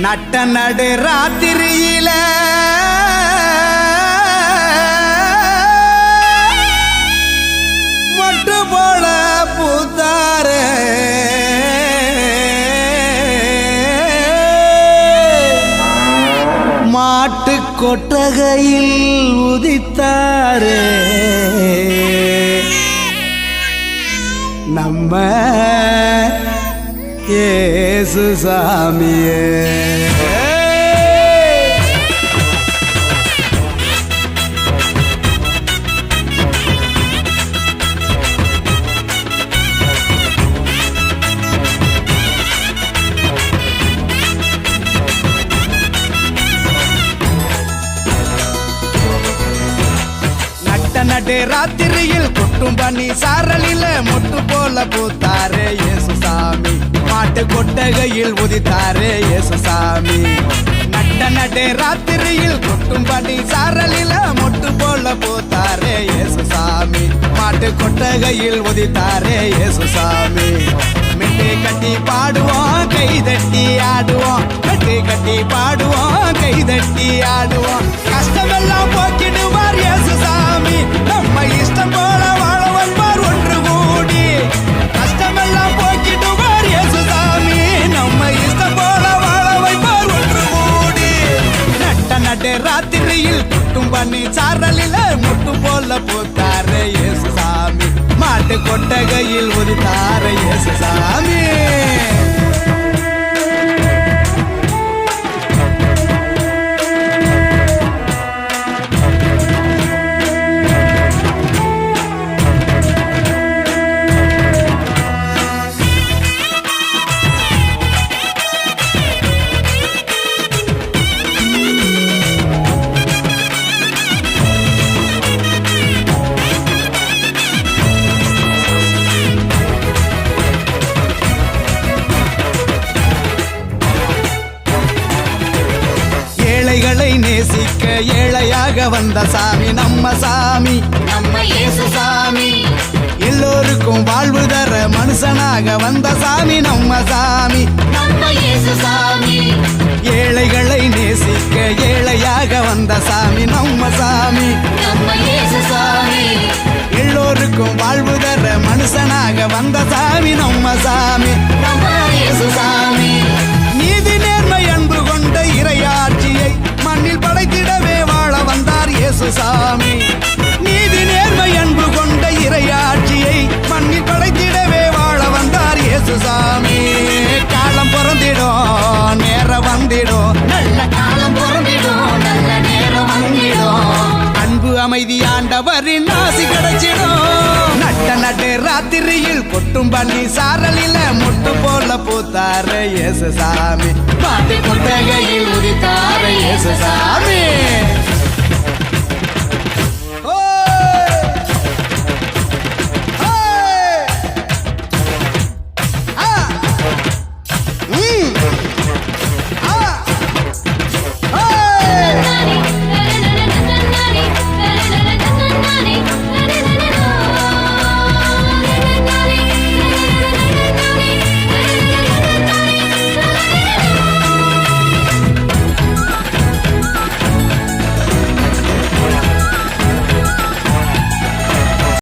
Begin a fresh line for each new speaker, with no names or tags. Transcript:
நட்ட நடு ராத்திரியில மொட்டு போல பூத்தாரே மாட்டு கொட்டகையில் உதித்தாரே நம்ம இயேசு சாமியே. நடு ராத்திரியில் கொட்டும் பனி சாரலில மொட்டு போல பூத்தாரே இயேசு சாமி. மாட்டு கொட்டகையில் உதித்தாரே இயேசு சாமி. நடு ராத்திரியில் கொட்டும் பனி சாரலில மொட்டு போல பூத்தாரே இயேசு சாமி. மாட்டு கொட்டகையில் உதித்தாரே இயேசு சாமி. மெட்டி கட்டி பாடுவோம் கைதட்டி ஆடுவோம். மெட்டி கட்டி பாடுவோம் கைதட்டி ஆடுவோம். கஷ்டமெல்லாம் போக்கிடுவார் இயேசு சாமி. நம்ம இஷ்டம் போல வாழ வந்தார் ஒன்று கூடி. கஷ்டமெல்லாம் போக்கிடுவார் இயேசு சாமி. நம்ம இஷ்டம் போல வாழ வைப்பார் ஒன்று கூடி. நடு ராத்திரியில் கொட்டும் பண்ணி சாரலில முட்டு போல பூத்தாரே இயேசு சாமி. மாட்டு கொட்டகையில் உதித்தாரே இயேசு சாமி. ஏழைகளை நேசிக்க ஏழையாக வந்த சாமி நம்ம சாமி.
நம்ம இயேசு சாமி.
எல்லோருக்கும் வாழ்வு தர மனுஷனாக வந்த சாமி நம்ம சாமி.
நம்ம இயேசு சாமி.
ஏழைகளை நேசிக்க ஏழையாக வந்த சாமி நம்ம சாமி.
நம்ம இயேசு சாமி.
எல்லோருக்கும் வாழ்வு தர மனுஷனாக வந்த சாமி நம்ம சாமி.
நம்ம இயேசு சாமி.
நீதி நேர்மை அன்பு கொண்ட இறையாட்சியை மண்ணில் படைத்திடவே வாழ வந்தார் இயேசு சாமி. நீதி நேர்மை அன்பு கொண்ட இறையாட்சியை மண்ணில் படைத்திடவே வாழ வந்தார் இயேசு சாமி. காலம் பிறந்திடும் நேரம் வந்திடும்.
நல்ல காலம் பிறந்திடும் நல்ல நேரம் வந்திடும்.
அன்பு அமைதி ஆண்டவரின் ஆசி கிடைச்சிடும். நடு ராத்திரியில் கொட்டும் பண்ணி சாரலில முட்டு போல பூத்தாரே இயேசு சாமி.
மாட்டு கொட்டகையில் உதித்தாரே இயேசு சாமி.